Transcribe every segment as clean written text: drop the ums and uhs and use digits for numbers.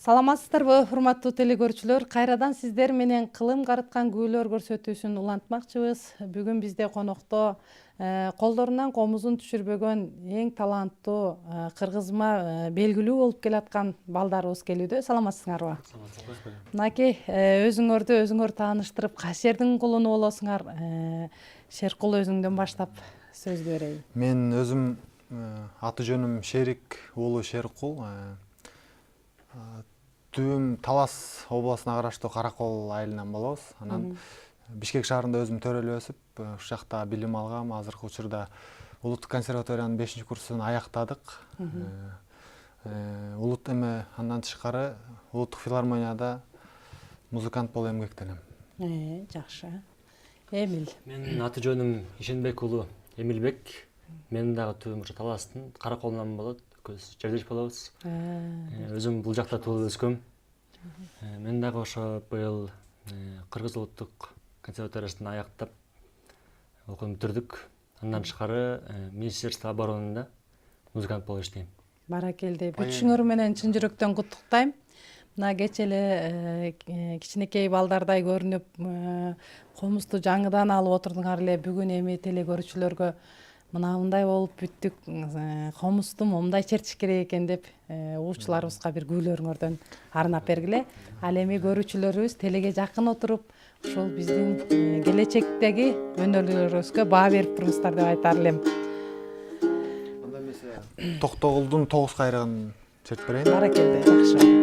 Саламатсыздарбы, урматтуу телекөрүүчүлөр? Кайрадан сиздер менен кылым карыткан күбөлөр көрсөтүүсүн улантмакчыбыз. Бүгүн бизде конокто колдорунан комузун түшүрбөгөн эң таланттуу кыргызыма белгилүү болуп келаткан балдарыбыз келүүдө. Саламатсыңарбы? Мынакей өзүңөр тааныштырып, кайсердин кулуну болосуңар? Шеркул, өзүңдөн баштап сөздү берейин. Мен өзүм аты жөнүм Шерик уулу Шеркул. Түбүм Талас областына караштуу Каракол айылынан болобуз. Анан Бишкек шаарында өзүм төрөлүп өсүп, ушул жакта билим алгам. Азыркы учурда Улуттук консерваториянын 5-курсун аяктадык. Андан тышкары Улуттук филармонияда музыкант болуп эмгектенем. Жакшы. Эмил. Менин аты жөнүм Ишенбек уулу Эмилбек. Мен дагы түбүм Таластын Караколунан болот. Көз жердеш болобуз. Өзүм бул жакта туулуп өскөм. Мен дагы ошо быйыл Кыргыз улуттук консерваториясын аяктап окуун бүтүрдүк. Андан тышкары Министерство оборонунда музыкант болуп иштейм. Баракелде. Бүтүшүңөр менен чын жүрөктөн куттуктайм. Мына кече эле кичинекей балдардай көрүнүп, комузду жаңыдан алып отурдуңар эле. Бүгүн эми телекөрүүчүлөргө мындай болуп бүттүк, комузду момундай чертиш керек экен деп уучуларыбызга бир күбөлөрүңөрдөн арнап бергиле. Ал эми көрүүчүлөрүбүз телеге жакын отуруп, ушул биздин келечектеги өнөрлөрүбүзгө баа берип туруңуздар деп айтар элем. Анда эмесе Токтогулдун 9 кайрыгын чертип берейин. Баракелде, жакшы.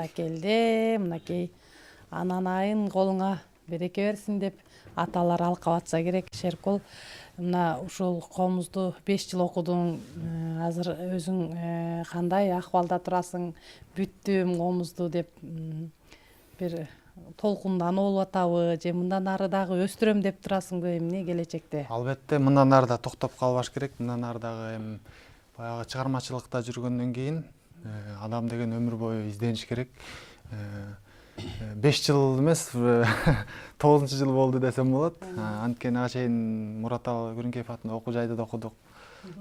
Баракелде, мынакей ананайын колуңа береке берсин деп аталар алкабатса керек. Шеркол, мына ушул комузду 5 жыл окудуң, азыр өзүң кандай акыбалда турасың? Бүттүм комузду деп бир толкунданып болуп атабы, же мындан ары дагы өстүрөм деп турасыңбы эмне келечекте? Албетте мындан ары да токтоп калбаш керек. Мындан ары дагы эми баягы чыгармачылыкта жүргөндөн кийин адам деген өмүр бою издениш керек. 5 жыл эмес, 9-жыл болду десем болот. Анткени ага чейин Мураталы Күрүнкеев атындагы окуу жайда да окудук.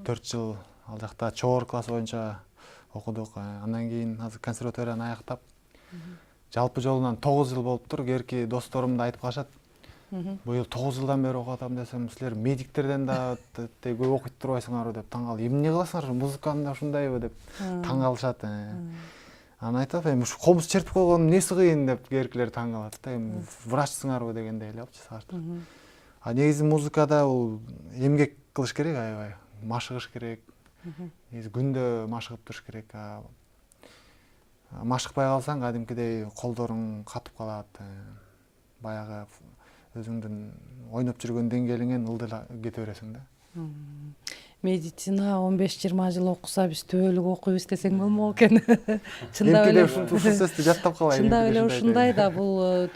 4 жыл ал жакта чогору класс боюнча окудук. Андан кийин азыр консерваторияны аяктап, жалпы жолунан 9 жыл болуптур. Керки досторум да айтып калышат. Быйыл 9 жылдан бери окуп атам десем, силер медиктерден да көп окуйт турбайсыңарбы деп таң калып, эмне кыласыңар, музыканы да ушундайбы деп таң калышат. Анан айтып, эми ушу комуз чертип койгонун эмнеси кыйын деп керкилер таң калат да, эми врачсыңарбы дегендей эле болчу сагартып. Негизи музыкада бул эмгек кылыш керек, аябай машыгыш керек. Негизи күндө машыгып туруш керек. Машыкпай калсаң, кадимкидей колдоруң катып калат. Баягы өзүңдүн ойноп жүргөн деңгээлиңен ылдый кете бересиң да. Медицина 15-20 жыл окуса биз түбөлүк окуйбуз десең болмок экен. Чындап Эмкиде эле ушул сөздү жаттап калайын. Чындап эле ушундай да, бул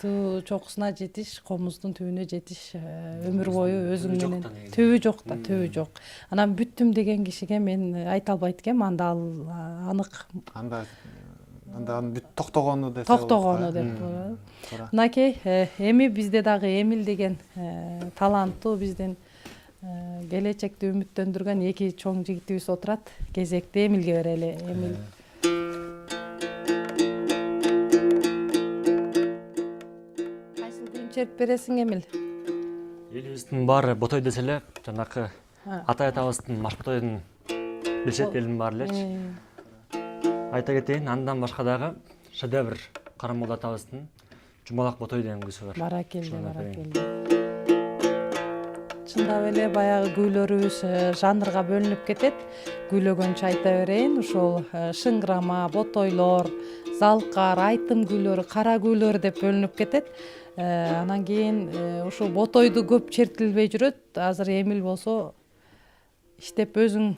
чокусуна жетиш, комуздун түбүнө жетиш өмүр бою өзүң менен түбү жок да, түбү жок. Анан бүттүм деген кишиге мен айта албайт экенм, анда ал анык. Анда бүт токтогону десе. Токтогону деп. Мынакей, эми бизде дагы Эмил деген таланттуу, биздин келечекти үмүттөндүргөн 2 чоң жигитибиз отурат. Кезекти Эмилге берели. Эмил. Кайсыл күйүн чертип бересиң, Эмил? Элибиздин баары ботой десе эле, жанакы атай атабыздын Машботойдун билишет элдин баары элечи. Айта кетейин, андан башка дагы шедевр Карамолда атабыздын Жумалак Ботой деген күйсү бар. Баракелде. Чындап эле баягы күүлөрүбүз жанрга бөлүнүп кетет. Күйлөгөнчө айта берейин, ушул шыңгырама, ботойлор, залкар, айтым күүлөрү, кара күүлөр деп бөлүнүп кетет. Анан кийин ушул ботойду көп чертилбей жүрөт. Азыр Эмил болсо иштеп өзүң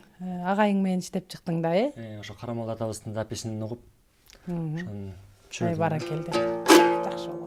агайың менен иштеп чыктың да, Ошо Карамолда атабыздын записин угуп, ошону чөйрөдүм. Баракелде. Жакшы болот.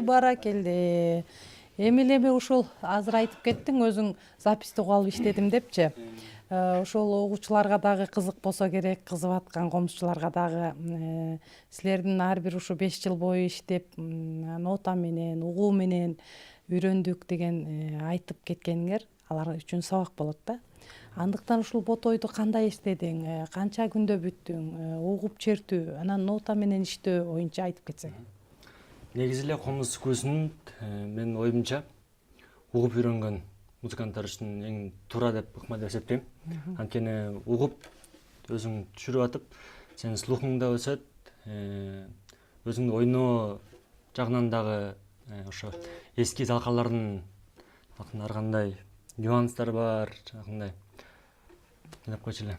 баракелде. Эми ушул азыр айтып кеттиң, өзүң записти угуп алып иштедим депчи. Ошол угуучуларга дагы кызык болсо керек, кызып аткан комузчуларга дагы силердин ар бир ушу 5 жыл бою иштеп, нота менен, угуу менен үйрөндүк деген айтып кеткениңер алар үчүн сабак болот да. Андыктан ушул ботойду кандай иштедиң, канча күндө бүттүң, угуп чертүү, анан нота менен иштөө оюнча айтып кетсең. Негизи эле комуз көзүн менин оюмча угуп үйрөнгөн музыканттар үчүн эң туура деп ыкма деп эсептейм. Анткени угуп өзүң түшүрүп атып, сенин слухуң да өсөт, өзүңдү ойноо жагынан дагы ошо эски залкалардын ар кандай нюанстары бар, жанагындай деп койчу эле.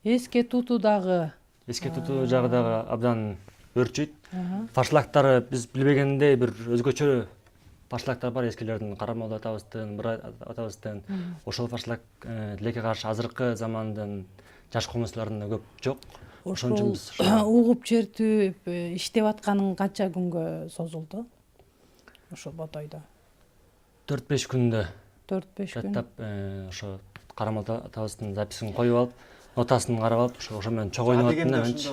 Эске тутуу дагы жагы дагы абдан өрчүйт. Фаршлактары биз билбегендей бир өзгөчө фаршлактар бар эскилердин, Карамолду атабыздын, Мурат атабыздын. Ошол фаршлак тилекке каршы азыркы замандын жаш комузчуларында көп жок. Ошон үчүн биз угуп чертүү иштеп атканың канча күнгө созулду? Ошо ботойдо. 4-5 күндө 4-5 күн. жаттап, ошо Карамолду атабыздын записин коюп алып, нотасын карап алып, ошо менен чогуу ойноп аттым да менчи.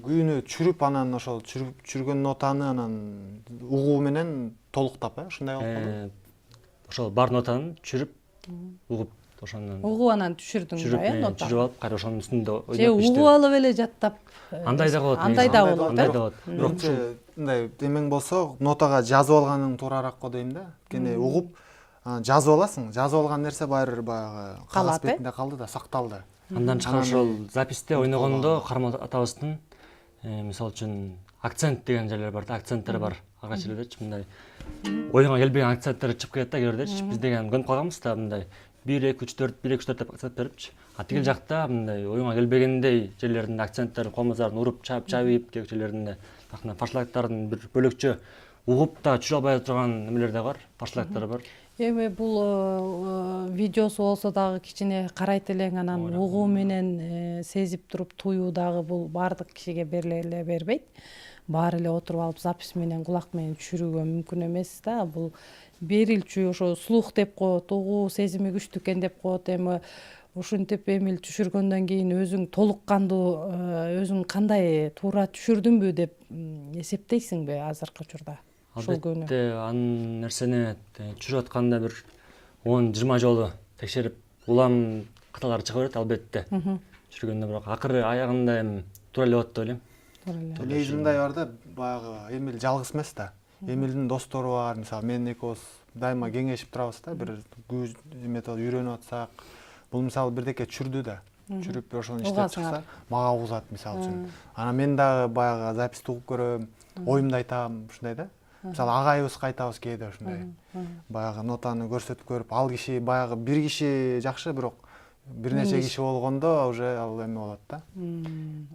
Күйүнү чүрүп, анан ошол чүргөн нотаны анан угуу менен толуктап, ушундай болуп калды. Ошол бар нотаны чүрүп, угуп, ошондон Угуп анан түшүрдүң да, нотаны. чүрүп алып, кайра ошонун үстүндө Же ойноп иштеп. угуп алып эле жаттап. Андай да болот. Андай да болот. Андай да болот. Бирок Мындай демең болсо, нотага жазып алганың туурараак го дейм да. Анткени угуп жазып аласың, жазып алган нерсе баягы кагаз бетинде калды да, сакталды. Андан тышкары ошол записте ойногондо Карамолду атабыздын мисалы үчүн акцент деген жерлер бар да, акценттер бар. Ага чейинчи мындай оюңа келбеген акценттер чыгып кетет да кээ биз деген көнүп калганбыз да, мындай 1-2-3-4, 1-2-3-4 деп акцент берипчи. А тигил жакта мындай оюңа келбегендей жерлеринде акценттер, комуздарын уруп, чабып, кээ жерлеринде фаршлактардын бир бөлөкчө угуп да түшүрө албай турган немелер да бар, фаршлактар бар. Эми бул видеосу болсо дагы кичине карайт элең, анан угуу менен сезип туруп туюу дагы бул баардык кишиге бериле бербейт. Баары эле отуруп алып запись менен, кулак менен түшүрүүгө мүмкүн эмес да. Бул берилчү, ошо слух деп коет, угуу сезими күчтүү экен деп коет. Эми ушинтип эмил түшүргөндөн кийин өзүң толук кандуу, өзүң кандай туура түшүрдүмбү деп эсептейсиңби азыркы учурда? Албетте, анын нерсени түшүрүп атканда бир 10-20 жолу текшерип, улам каталары чыга берет албетте. Түшүргөндө бирок акыры аягында эми туура эле болот деп ойлойм. Негизи мындай бар да, баягы Эмил жалгыз эмес да. Эмилдин достору бар, мисалы мен экөөбүз дайыма кеңешип турабыз да, бир метод үйрөнүп атсак, бул мисалы бирдеке түшүрдү да. Чүрүп ошону иштеп чыкса, мага угузат мисалы үчүн. Анан мен дагы баягы записти угуп көрөм, оюмду айтам, ушундай да. Мисалы агайыбызга айтабыз кээде ушундай. Баягы нотаны көрсөтүп көрүп, ал киши баягы бир киши жакшы, бирок бир нече киши болгондо уже ал эме болот да.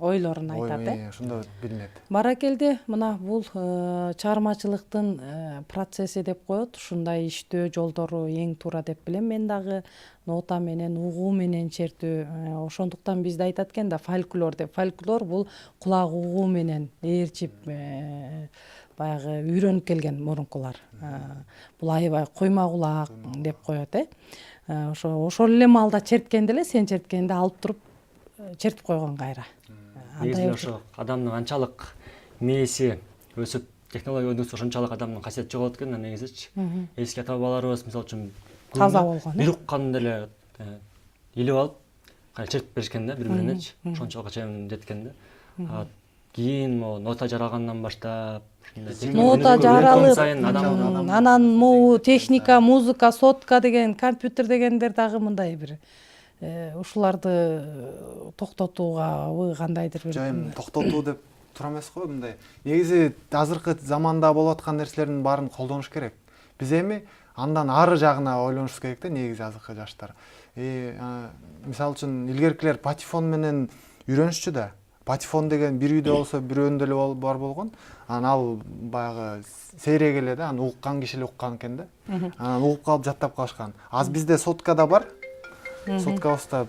Ойлорун айтат, ошондо билинет. Баракелде, мына бул чыгармачылыктын процесси деп коет. Ушундай иштөө жолдору эң туура деп билем. Мен дагы нота менен, угуу менен чертүү. Ошондуктан бизде айтат экен да, фольклор деп. Фольклор бул кулак угуу менен ээрчип баягы үйрөнүп келген мурункулар. Бул аябай койма кулак деп коет, ошол эле маалда черткенде эле, сен черткенде алып туруп чертип койгон кайра. Негизи ошо адамдын канчалык мээси өсүп, технология өнүгсө ошончалык адамдын касиети жоготот экен да негизичи. Эски ата бабаларыбыз мисалы үчүн таза болгон. Бир укканда эле илип алып, кайра чертип беришкен да бири-биринечи. Ошончолук чейин жеткен да. Кийин нота жаралгандан баштап, нота жаралып, анан могу техника, музыка, сотка деген, компьютер дегендер дагы мындай бир ушуларды токтотууга кандайдыр бир. Жайым токтотуу деп тура эмес го, мындай. Негизи азыркы заманда болуп аткан нерселердин баарын колдонуш керек. Биз эми андан ары жагына ойлонуш керек да, негизи азыркы жаштар. Мисалы үчүн илгеркилер патефон менен үйрөнүшчү да. Патефон деген бир үйдө болсо бирөөндө эле бар болгон. Анан ал баягы сейрек эле да, аны уккан киши эле уккан экен да. Анан угуп калып жаттап калышкан. Аз бизде соткада бар. Сотка устап.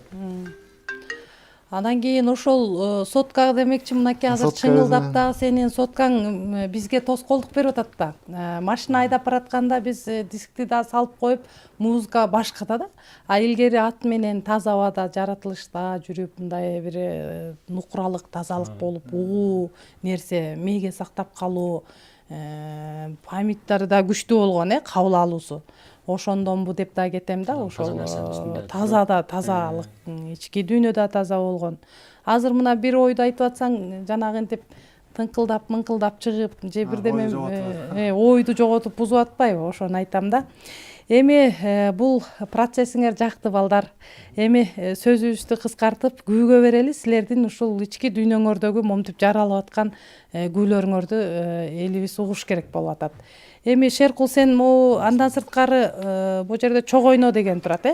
Андан кийин ошол сотка демекчи, мынакей азыр Сотка чыңылдап өзүнө. дагы сенин соткаң бизге тоскоолдук берип атат да. Машина айдап баратканда биз дискти да салып коюп, музыка башкада да. А илгери ат менен таза абада жаратылышта жүрүп, мындай бир нукуралык тазалык болуп, угуу нерсе мээге сактап калуу, памяттары да күчтүү болгон, кабыл алуусу. Ошондонбу деп да кетем да. Ошол таза да тазалык, ички дүйнө да таза болгон. Азыр мына бир ойду айтып атсаң, жанагы интип тыңкылдап мыңкылдап чыгып, же бирдеме ойду жоготуп бузуп атпайбы, ошону айтам да. Эми бул процессиңер жакты балдар. Эми сөзүбүздү кыскартып күүгө берели. Силердин ушул ички дүйнөңөрдөгү момнтип жаралып аткан күүлөрүңөрдү элибиз угуш керек болуп атат. Эми Шеркул, сен могу андан сырткары бул жерде чогойно деген турат,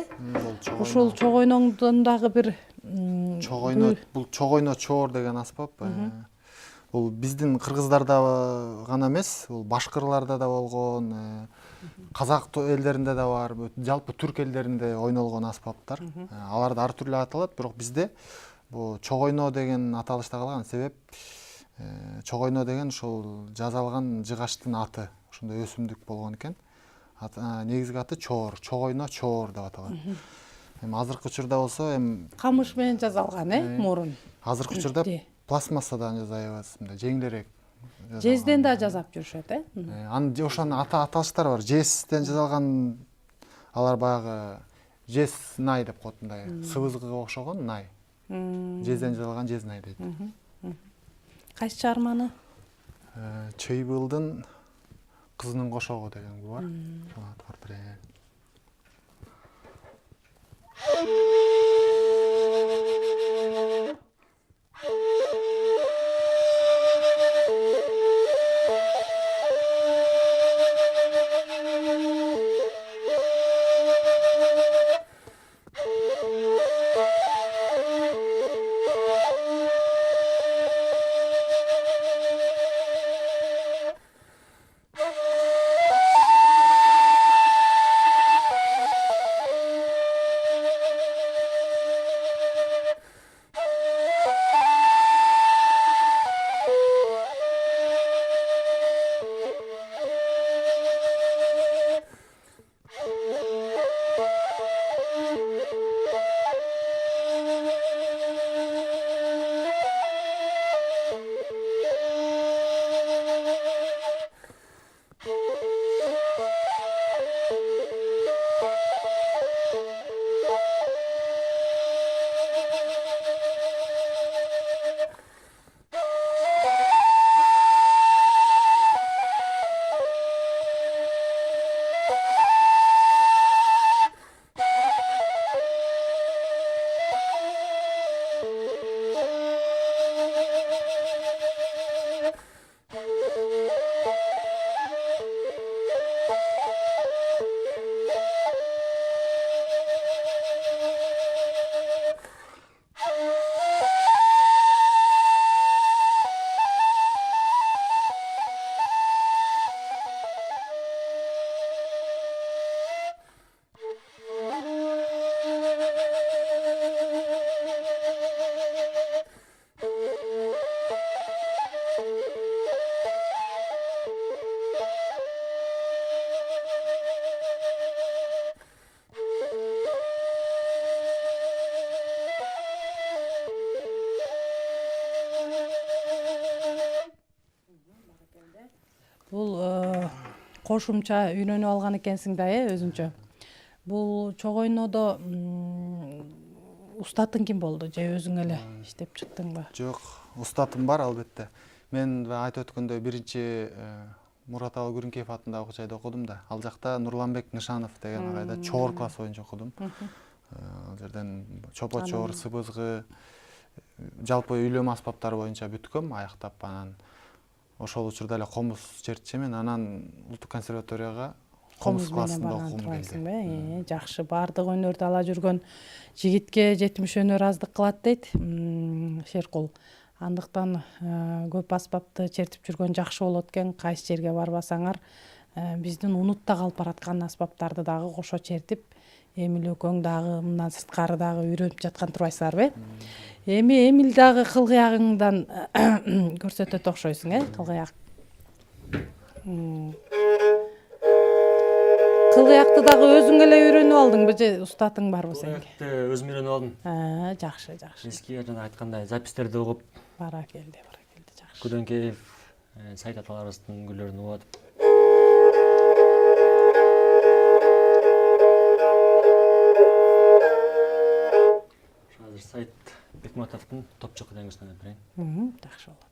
Ушул чогойноңдон дагы бир чогойно, бул чогойно чоор деген аспап. Бул биздин кыргыздарда гана эмес, бул башкырларда да болгон, казак элдеринде да бар, жалпы түрк элдеринде ойнолгон аспаптар. Алар да ар түрлүү аталат, бирок бизде бул чогойно деген аталышта калган. Себеп чогойно деген ушул жасалган жыгачтын аты, ошондой өсүмдүк болгон экен. Негизги аты чоор, чогойно чоор деп аталат. Эми азыркы учурда болсо камыш менен жасалган, мурун. Азыркы учурда пластмассадан жасайбыз, мындай жеңилирээк. Жезден да жасап жүрүшөт, Ошонун аталыштары бар. Жезден жасалган, алар баягы жез най деп коет, мындай сыбызгыга окшогон най. Жезден жасалган жез най дейт. Кайсы чыгарманы? Чыйбылдын кызынын кошогу деген бар. Портрет. Бул кошумча үйрөнүп алган экенсиң да, өзүңчө. Бул чогойнодо устатың ким болду, же өзүң эле иштеп чыктыңбы? Жок, устатым бар албетте. Мен айтып өткөндөй биринчи Мураталы Күрүнкеев атындагы окуу жайда окудум да. Ал жакта Нурланбек Нышанов деген агайда чоор класс боюнча окудум. Ал жерден чопо чоор, сыбызгы, жалпы үйлөмө аспаптары боюнча бүткөм, аяктап анан ошол учурда эле комуз чертчимин, анан Улуттук консерваторияга комуз классында окугум келди. Жакшы, баардык өнөрдү ала жүргөн жигитке 70 өнөр аздык кылат дейт Шеркул. Андыктан көп аспапты чертип жүргөн жакшы болот экен. Кайсы жерге барбасаңар, биздин унутта калып бараткан аспаптарды дагы кошо чертип, эмил экөөң дагы мындан сырткары дагы үйрөнүп жаткан турбайсыңарбы? Эми Эмил дагы кылгыягыңдан көрсөтөт окшойсуң, кылгыяк. Кылгыякты дагы өзүң эле үйрөнүп алдыңбы же устатың барбы сенин? Өзүм үйрөнүп алдым. Жакшы. Эски жана айткандай запистерди угуп, Баракелде, жакшы. Күдөнкеев, Сайт аталарыбыздын үңгүлөрүн угуп атып. Азыр Сайт Бекматовдун Топчок деңгизинен берейин. Жакшы болот.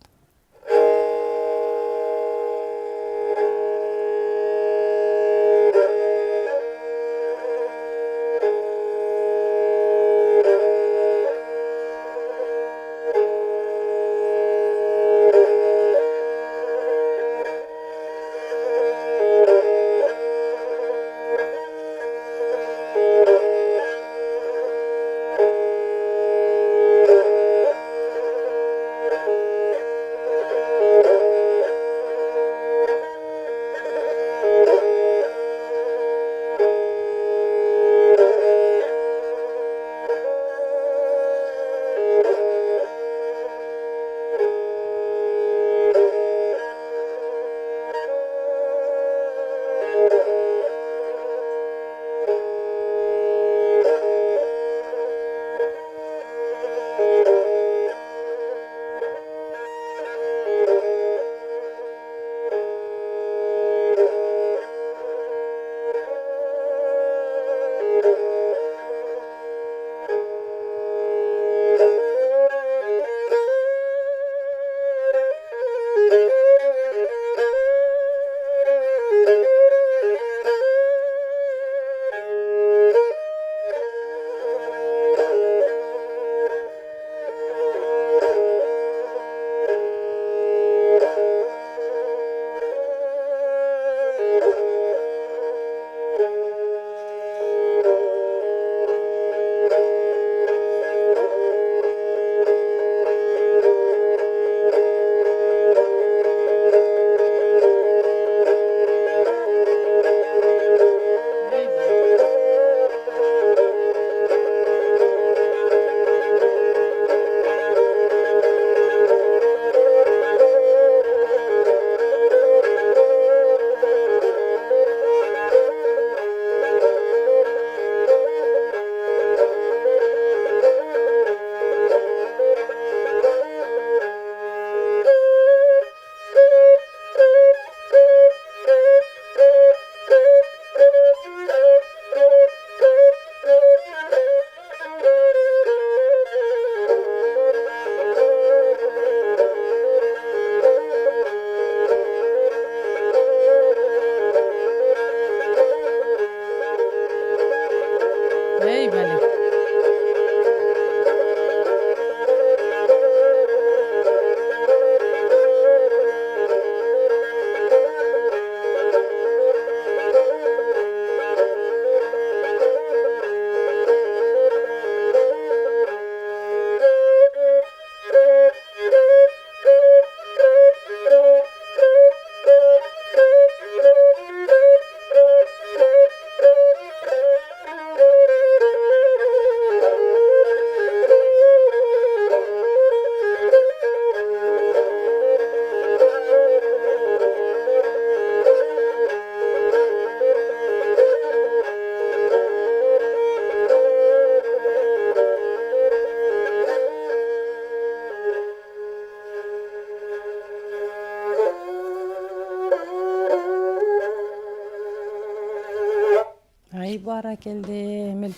Баракелде, Эмил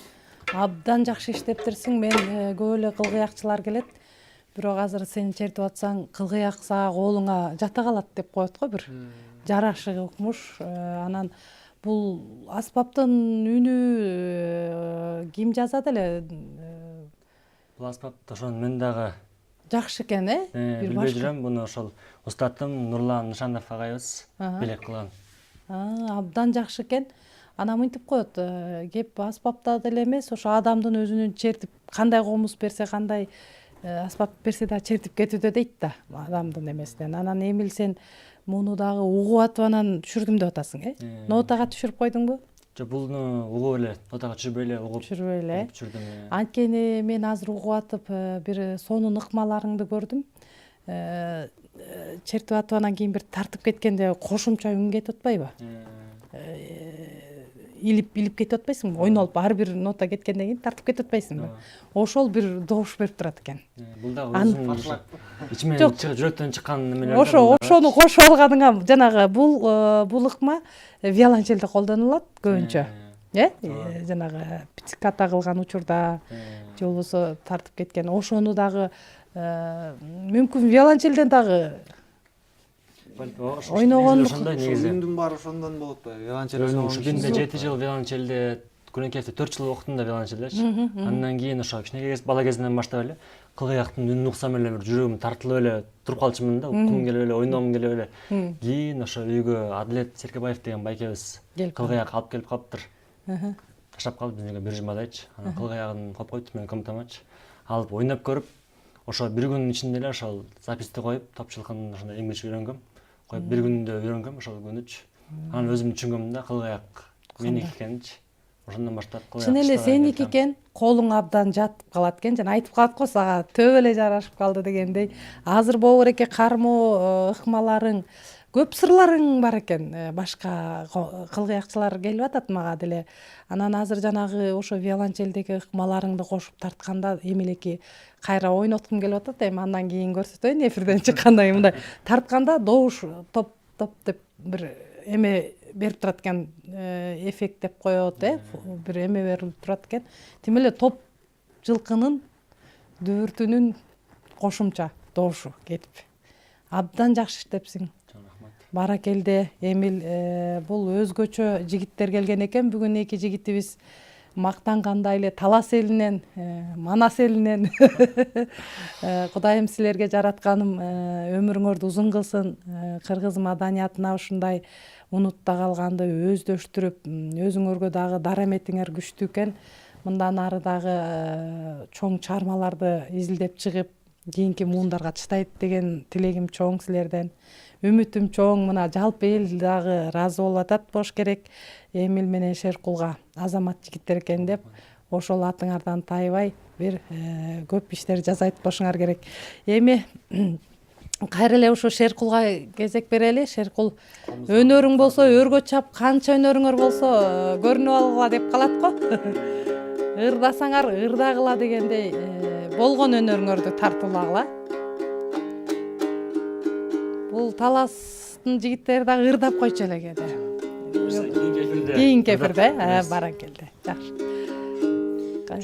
абдан жакшы иштептирсиң. Мен көп эле кылгыякчылар келет. Бирок азыр сен чертип атсаң, кылгыяк сага колуңа жата калат деп коет го бир. Жарашыгы укмуш. Анан бул аспаптын үнү ким жазат эле? Бул аспапты ошон мен дагы жакшы экен, билбей жүрөм. Буну ошол устатым Нурлан Нышанов агайыбыз белек кылган. Абдан жакшы экен. Анан мынтип коет, кеп аспапта деле эмес, ошо адамдын өзүнүн чертип, кандай комуз берсе, кандай аспап берсе да чертип кетүүдө дейт да, адамдын эмесинен. Анан Эмил сен муну дагы угуп атып анан түшүрдүм деп атасың, Нотага түшүрүп койдуңбу? Жок буну угуп эле нотага түшүрбөй эле угуп түшүрбөй эле. түшүрдүм. Анткени мен азыр угуп атып бир сонун ыкмаларыңды көрдүм. Чертип атып анан кийин бир тартып кеткенде кошумча үн кетип атпайбы? Илип кетип атпайсыңбы? Ойнолуп ар бир нота кеткенден кийин тартып кетип атпайсыңбы? Ошол бир добуш берип турат экен. Бул дагы өзүнүн ичимен жүрөктөн чыккан немелер. Ошону кошуп алганыңа жанагы бул ыкма виолончелде колдонулат көбүнчө. Жанагы пицциката кылган учурда же болбосо тартып кеткен. Ошону дагы мүмкүн виолончелден дагы ойногон негизи. Үндүн баары ошондон болот да. Виолончел Өзүм бинде 7 жыл виолончелде, Күнөкеевде 4 жыл окудум да виолончелдечи. Андан кийин ошо кичинекей бала кезинен баштап эле кылгыяктын үнүн уксам эле бир жүрөгүм тартылып эле туруп калчумун да, уккум келип эле, ойногум келип эле. Кийин ошо үйгө Адилет Серкебаев деген байкебиз кылгыяк алып келип калыптыр. Таштап калды бизге бир жумадайчы. Анан кылгыягын коюп коюптур менин комнатамачы. Алып ойноп көрүп, ошо бир күнүн ичинде эле ошол записти коюп, топчулукун ошондой эмгиче үйрөнгөм. Коюп бир күндө үйрөнгөм ошол күнүчү. Анан өзүм түшүнгөм да кылгыяк меники экенинчи. Ошондон баштап кылгыяк. Чын эле сеники экен, колуң абдан жатып калат экен. Жана айтып калат го сага төбө эле жарашып калды дегендей. Азыр боло берек экен кармоо ыкмаларың, көп сырларың бар экен. Башка кылгыякчылар келип атат мага деле. Анан азыр жанагы ошо виолончелдеги ыкмаларыңды кошуп тартканда эмелеки кайра ойноткум келип атат. Эми андан кийин көрсөтөйүн эфирден чыкканда мындай тартканда добуш топ деп бир эме берип турат экен, эффект деп коет, бир эме берип турат экен. Тим эле топ жылкынын дүбүртүнүн кошумча добушу кетип. Абдан жакшы иштепсиң. Баракелде. Эмил, бул өзгөчө жигиттер келген экен. Бүгүн эки жигитибиз мактангандай эле Талас элинен, Манас элинен Кудайым силерге жаратканым өмүрүңөрдү узун кылсын. Кыргыз маданиятына ушундай унутта калганды өздөштүрүп, өзүңөргө дагы дараметиңер күчтүү экен. Мындан ары дагы чоң чыгармаларды изилдеп чыгып, кийинки муундарга чыдайт деген тилегим чоң силерден. Үмүтүм чоң. Мына жалпы эл дагы ыраазы болуп атат болуш керек. Эмил менен Шеркулга азамат жигиттер экен деп, ошол атыңардан тайбай бир көп иштер жасайт болушуңар керек. Эми кайра эле ушу Шеркулга кезек берели. Шеркул, өнөрүң болсо өргө чап, канча өнөрүңөр болсо көрүнүп алгыла деп калат го. Ырдасаңар ырдагыла дегендей, болгон өнөрүңөрдү тартуулагыла. Бул Таластын жигиттери дагы ырдап койчу эле кээде. Кийинки эфирде, баракелде. Жакшы.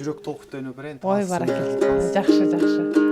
Жүрөк толкутуп ойноп берейин. Ой, баракелде. Жакшы.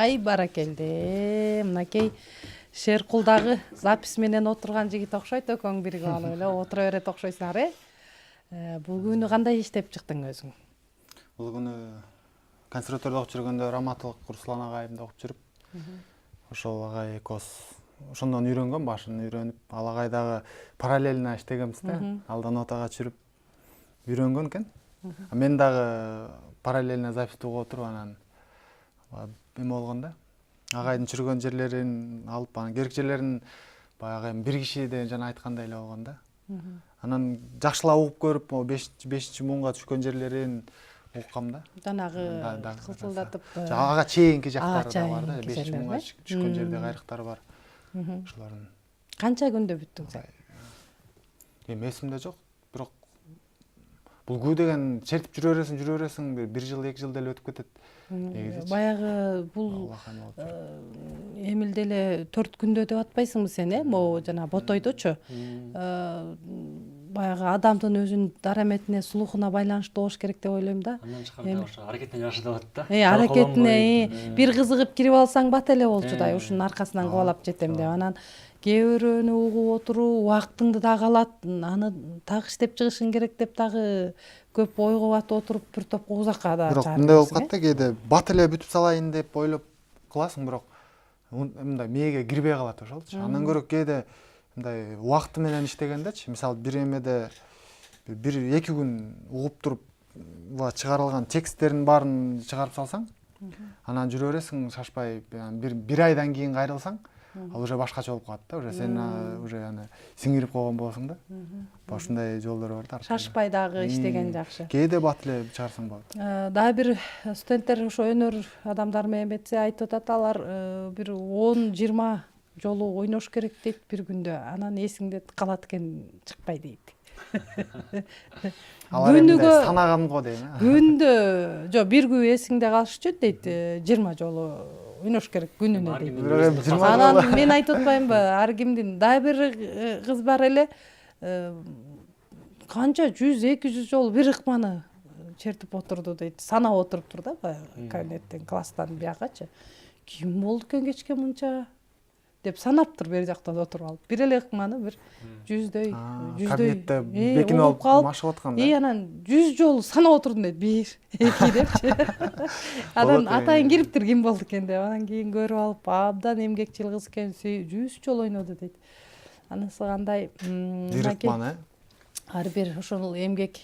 Ай баракелде, мынакей Шеркулдагы запись менен отурган жигит окшойт, экөөң биригип алып эле отура берет окшойсуңар, Бул күнү кандай иштеп чыктың өзүң? Бул күнү консерваторияда окуп жүргөндө Раматылык Руслан агайымда окуп жүрүп, ошол агай экөөбүз ошондон үйрөнгөм, башын үйрөнүп, ал агай дагы параллельно иштегенбиз да. Алда нотага түшүрүп үйрөнгөн экен. Мен дагы параллельно запись угуп отуруп, анан эме болгон да. Агайдын чүргөн жерлерин алып, анан керек жерлерин баягы бир киши деген жана айткандай эле болгон да. Анан жакшылап угуп көрүп, 5-5 муунга түшкөн жерлерин уккам да. Жанагы кысылдатып. Ага чейинки жактары да бар да, чейинки 5 муунга түшкөн жерде кайрыктары бар. Ошолордун. Канча күндө бүттүң сен? Эми эсимде жок, бирок бул күү деген чертип жүрө бересиң, 1 жыл, 2 жыл деле өтүп кетет. Баягы бул Эмилде эле 4 күндө деп атпайсыңбы сен, могу жана ботойдочу. Баягы адамдын өзүнүн дараметине, слухуна байланыштуу болуш керек деп ойлойм да. Андан чыкканда ошо аракетине жакшы деп атат да. Аракетине бир кызыгып кирип алсаң бат эле болчу да, ушунун аркасынан кубалап жетем деп. Анан кээ бирөөнү угуп отуруу убактыңды дагы алат, аны так иштеп чыгышың керек деп дагы көп ойго батып отуруп бир топ узакка да чыгарып. Бирок мындай болуп калат да, кээде бат эле бүтүп салайын деп ойлоп кыласың, бирок мындай мээге кирбей калат ошолчу. Андан көрө кээде мындай убакты менен иштегендечи, мисалы бир эмеде 1-2 күн угуп туруп чыгарылган тексттердин баарын чыгарып салсаң, анан жүрө бересиң шашпай, бир айдан кийин кайрылсаң, ал уже башкача болуп калат да, уже сен уже аны сиңирип койгон болосуң да. Ошондой жолдор бар да. Шашпай дагы иштеген жакшы. Кээде бат эле чыгарсаң болот. Дагы бир студенттер ошо өнөр адамдары менен бетсе айтып атат, алар бир 10-20 жолу ойнош керек дейт бир күндө. Анан эсиңде калат экен, чыкпай дейт. Алар эмне санаган го дейм. Күндө, жок, бир күн эсиңде калышчу дейт, 20 жолу ойнош керек күнүнө дейт. Анан мен айтып атпаймынбы, ар кимдин дагы бир кыз бар эле, канча 100-200 жолу бир ыкманы чертип отурду дейт. Санап отуруптур да, баягы кабинеттен, класстан биягачы. Ким болду экен кечке мынча деп санаптыр бери жактан отуруп алып. Бир эле ыкманы бир 100дөй кабинетте бекинип алып машыгып аткан да. Анан 100 жолу санап отурдум дейт. 1, 2 депчи. Анан атайын кириптир ким болду экен деп. Анан кийин көрүп алып, абдан эмгекчил кыз экен, 100 жолу ойноду дейт. Анысы кандай? Бир ыкманы. Ар бир ошол эмгек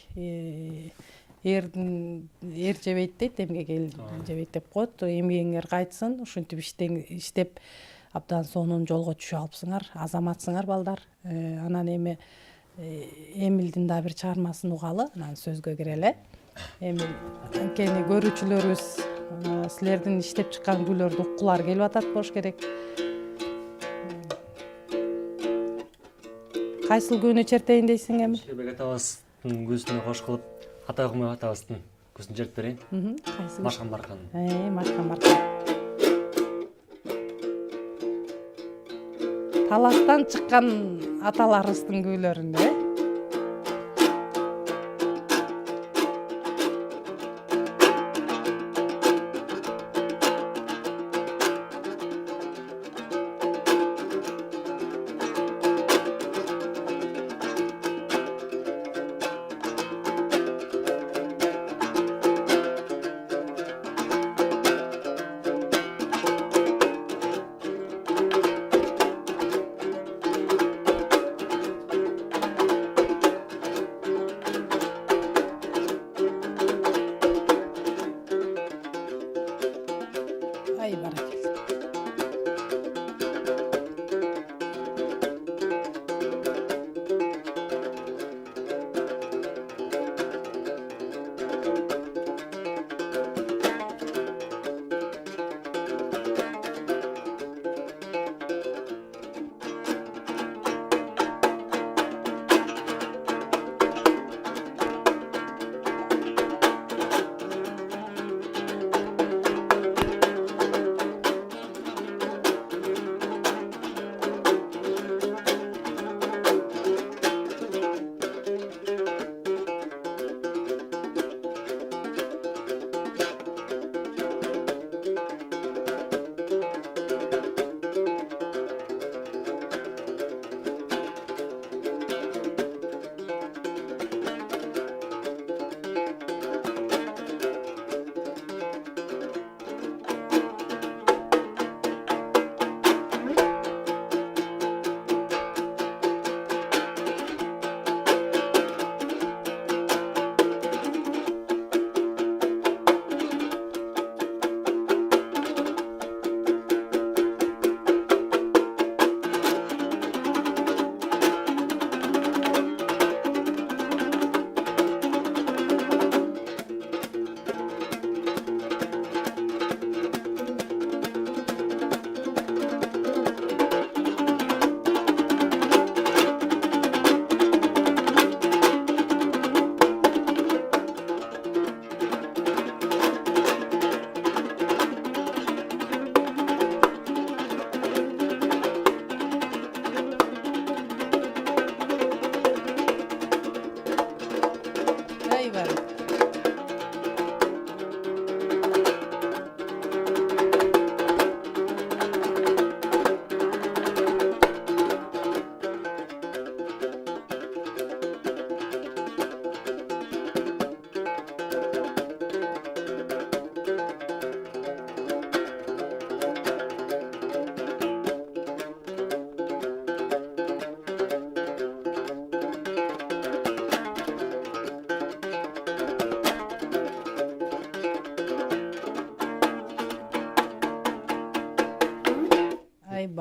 эр жебейт дейт, эмгек эл жебейт деп коет. Эмгегиңер кайтсын, ушинтип иштеп абдан сонун жолго түшүп алыпсыңар, азаматсыңар балдар. Анан эми Эмилдин да бир чыгармасын угалы, анан сөзгө кирели. Эмил анткени көрүүчүлөрүбүз силердин иштеп чыккан күйлөрдү уккулары келип атат болуш керек. Кайсыл күнү чертейин дейсиң, Эмил? Шербек атабыздын күзүнө кош кылып, Атайкумай атабыздын күзүн чертип берейин. Кайсы? Машкан Баркан. Машкан. Таластан чыккан аталарыбыздын күйлөрүндө. Ай баракелде.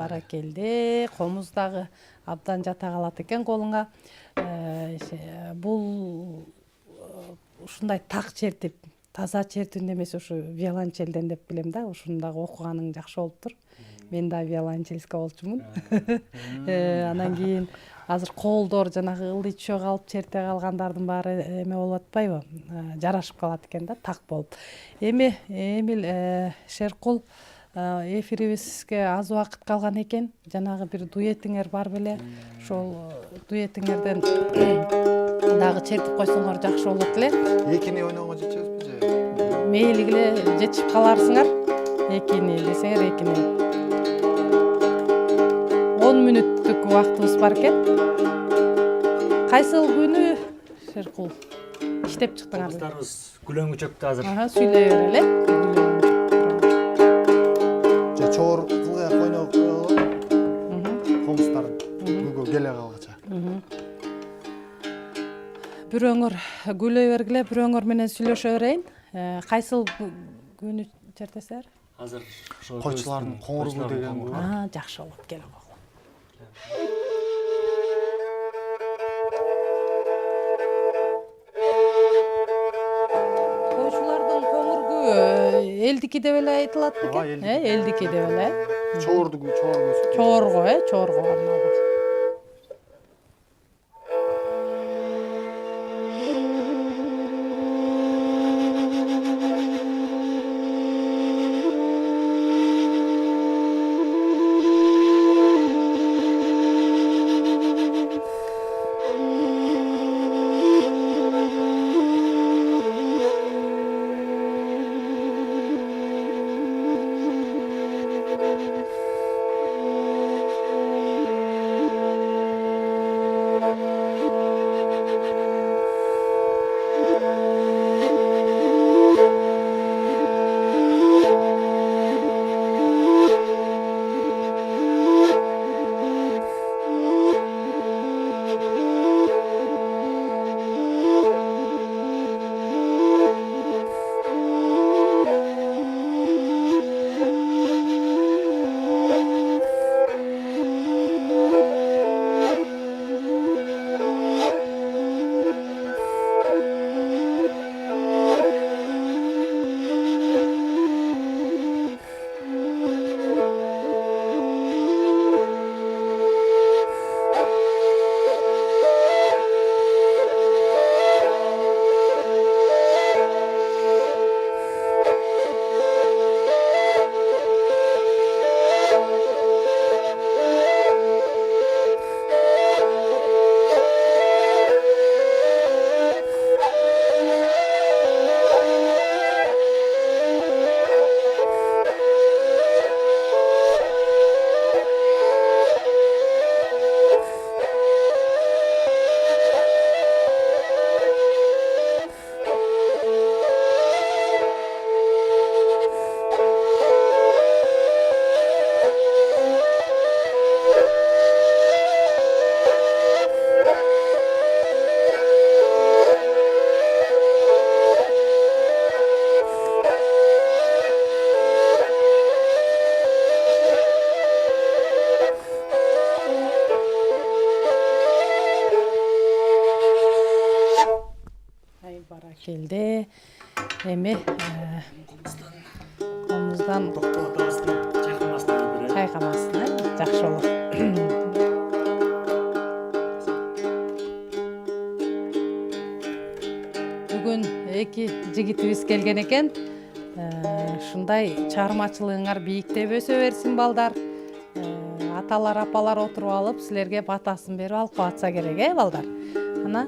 баракелде. Комуз дагы абдан жата калат экен колуңа. Бул ушундай так чертип, таза чертүүнү эмес, ушу виолончелден деп билем да. Ушуну дагы окуганың жакшы болуптур. Мен да виолончелистка болчумун. Анан кийин азыр колдор жанагы ылдый чөк алып черте калгандардын баары эме болуп атпайбы? Жарашып калат экен да, так болуп. Эми Эмил Шеркул, эфирибизге аз убакыт калган экен. Жанагы бир дуэтиңер бар беле. Ошол дуэтиңерден дагы чертип койсоңор жакшы болот эле. Экини ойногонго жетчүбүзбү же? Мейли эле жетишип каларсыңар. Экини десеңер экини. 10 мүнөттүк убактыбыз бар экен. Кайсыл күнү Шеркул иштеп чыктыңар? Кыздарыбыз күлөңүчөктү азыр. Сүйлөй бер эле. Же чоор кылгак ойноп коелу. Комуздар бүгө келе калгача. Бирөөңөр күлөй бергиле, бирөөңөр менен сүйлөшө берейин. Кайсыл күнү чертесиңер? Азыр Койчулардын коңургу деген бу. Жакшы болот, келе койгула. Койчулардын коңургу элдики деп эле айтылат бекен? Элдики деп эле. Чоордугу, чооргусу. Чоорго, чоорго арналган. Баракелде. Эми комуздан чайкамасын, жакшы болот. Бүгүн эки жигитибиз келген экен. Ушундай чыгармачылыгыңар бийиктеп өсө берсин балдар. Аталар, апалар отуруп алып, силерге батасын берип алып атса керек, балдар. Ана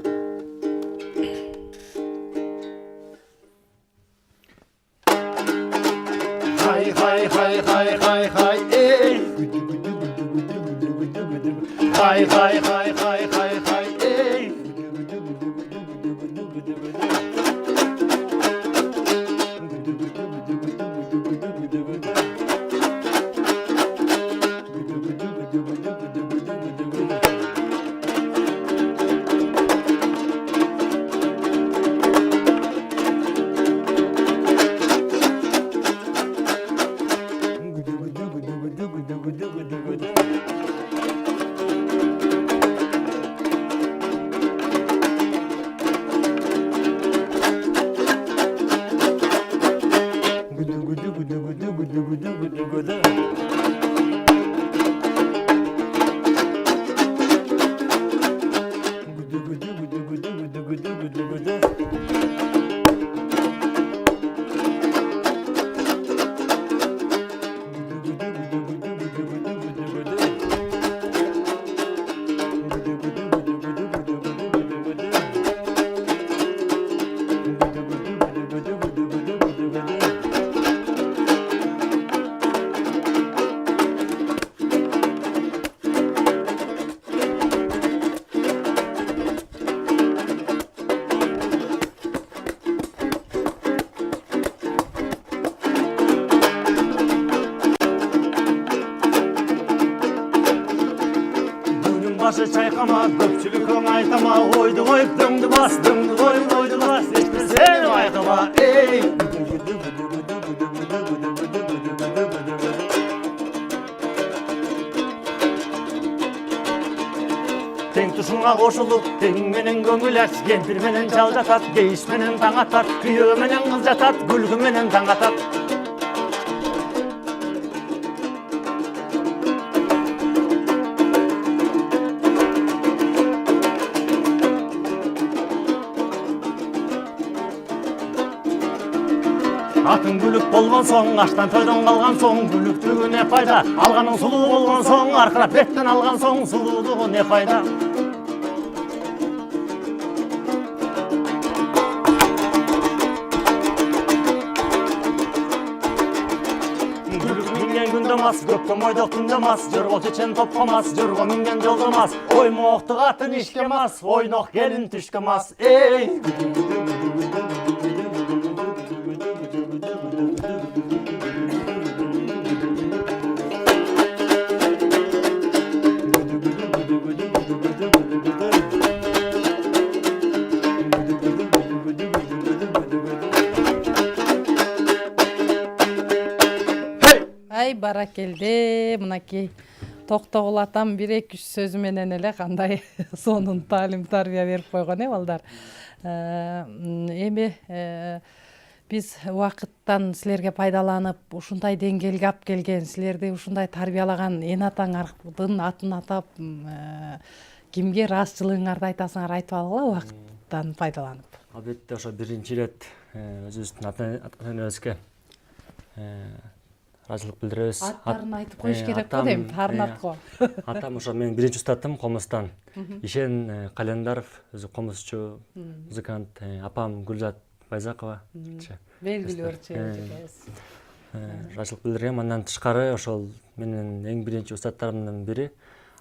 Hay hay hay hay hay ey. Hay hay hay hay hay hay ey. Good. Başı çaykama, köpçülük oңайтама, ойды қойып дымды бас, дымды қойып ойды бас, ешпесем айқыма, ей! Тең тұшыңа қошылып, теңменен көңіл ач, кемпір менен жал жатат, кейіш менен таң атат, күйеу менен қыз жатат, күлкі менен таң атат. Атын күлік болған соң, аштан тойдан қалған соң, күліктігі не пайда? Алғаның сұлу болған соң, арқырап беттен алған соң, сұлулығы не пайда? Күлік минген күндемас, көптен ойдық күндемас, жырғол чечен топқамас, жырға минген жолдамас, ой моқтық атын ішкемас, ойнақ келін түшкемас, ей! Ай баракелде, мынакей Токтогул атам 1-2 сөзү менен эле кандай сонун таалим тарбия берип койгон балдар. Эми биз убакыттан силерге пайдаланып, ушундай деңгээлге алып келген, силерди ушундай тарбиялаган эн атаңардын атын атап, кимге ыраазычылыгыңарды айтасыңар, айтып алгыла убакыттан пайдаланып. Албетте ошо биринчи ирет өзүбүздүн ата-энебизге ыраазычылык билдиребиз. Аттарын айтып коюш керек го дейм, Тарнатко. Атам ошо менин биринчи устатым Комустан. Ишен Календаров, өзү комузчу, музыкант. Апам Гүлзат Байзакова. Белгилүү өрчү. Ыраазычылык билдиргем. Андан тышкары ошол менин эң биринчи устаттарымдын бири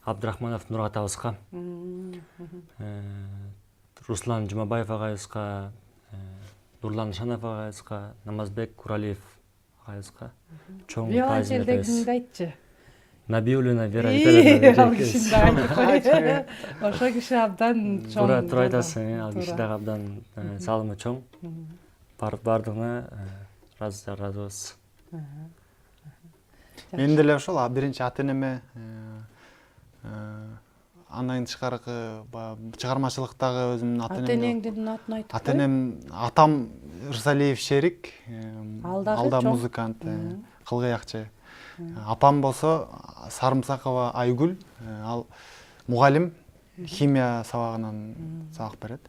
Абдрахманов Нургат абызга, Руслан Жумабаев агайыбызга, Нурлан Шанов агайыбызга, Намазбек Куралиев агайыбызга чоң таазим беребиз. Виолончелдегиңди айтчы. Набиуллина Вера Витальевна. Ал кишине айтып кой. Ошо киши абдан чоң. Туура айтасың, ал киши дагы абдан салымы чоң. Бардыгына ыраазыбыз. Мен деле ошол биринчи ата-энеме, андан тышкаркы чыгармачылыктагы өзүмдүн ата-энеңдин атын айтып кой. ата-энем атам Рысалиев Шерик, алда чоң. музыкант, кылгыякчы. Апам болсо Сарымсакова Айгүл, ал мугалим, химия сабагынан сабак берет.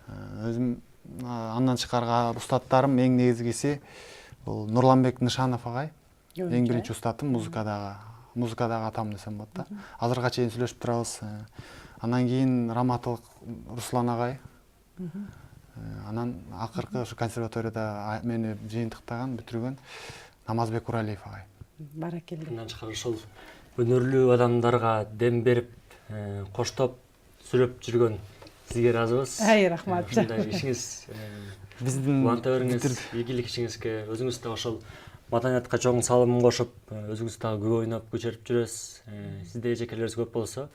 Өзүм андан тышкаркы устаттарым эң негизгиси бул Нурланбек Нышанов агай. Эң биринчи устатым музыкадагы атам десем болот да. Азырга чейин сүйлөшүп турабыз. Андан кийин Раматылык Руслан агай. Анан акыркы ушу консерваторияда мени жыйынтыктаган, бүтүргөн Намазбек Куралиев агай. Баракелде. Андан тышкары ошол өнөрлүү адамдарга дем берип, коштоп сүрөп жүргөн сизге ыраазыбыз. Ай, рахмат. Ушундай ишиңиз Биздин уланта бериңиз, ийгилик ишиңизге өзүңүз да ошол маданиятка чоң салым кошуп, өзүңүз дагы көп ойноп, көчөрүп жүрөсүз. Сизде эжекелерибиз көп болсо,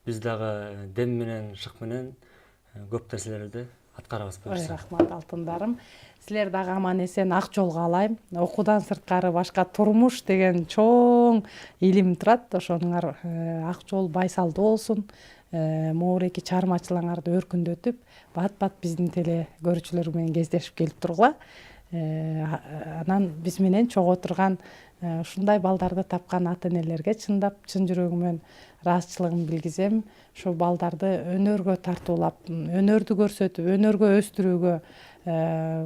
биз дагы дем менен, шык менен көп нерселерди аткарабыз Ой, буюрса. рахмат алтындарым. Силер дагы аман эсен ак жолго алайм. Окуудан сырткары башка турмуш деген чоң илим турат. Ошонуңар ак жол байсалдуу болсун. Моореки чыгармачылыгыңарды өркүндөтүп, бат-бат биздин теле көрүүчүлөр менен кездешип келип тургула. Анан биз менен чогуу отурган ушундай балдарды тапкан ата энелерге чындап чын жүрөгүмөн ыраазычылыгымды билгизем. Ушул балдарды өнөргө тартуулап, өнөрдү көрсөтүп, өнөргө өстүрүүгө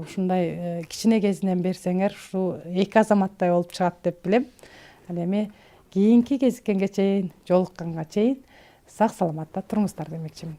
ушундай кичине кезинен берсеңер, ушул эки азаматтай болуп чыгат деп билем. Ал эми кийинки кезиккенге чейин, жолукканга чейин сак саламатта туруңуздар демекчимин.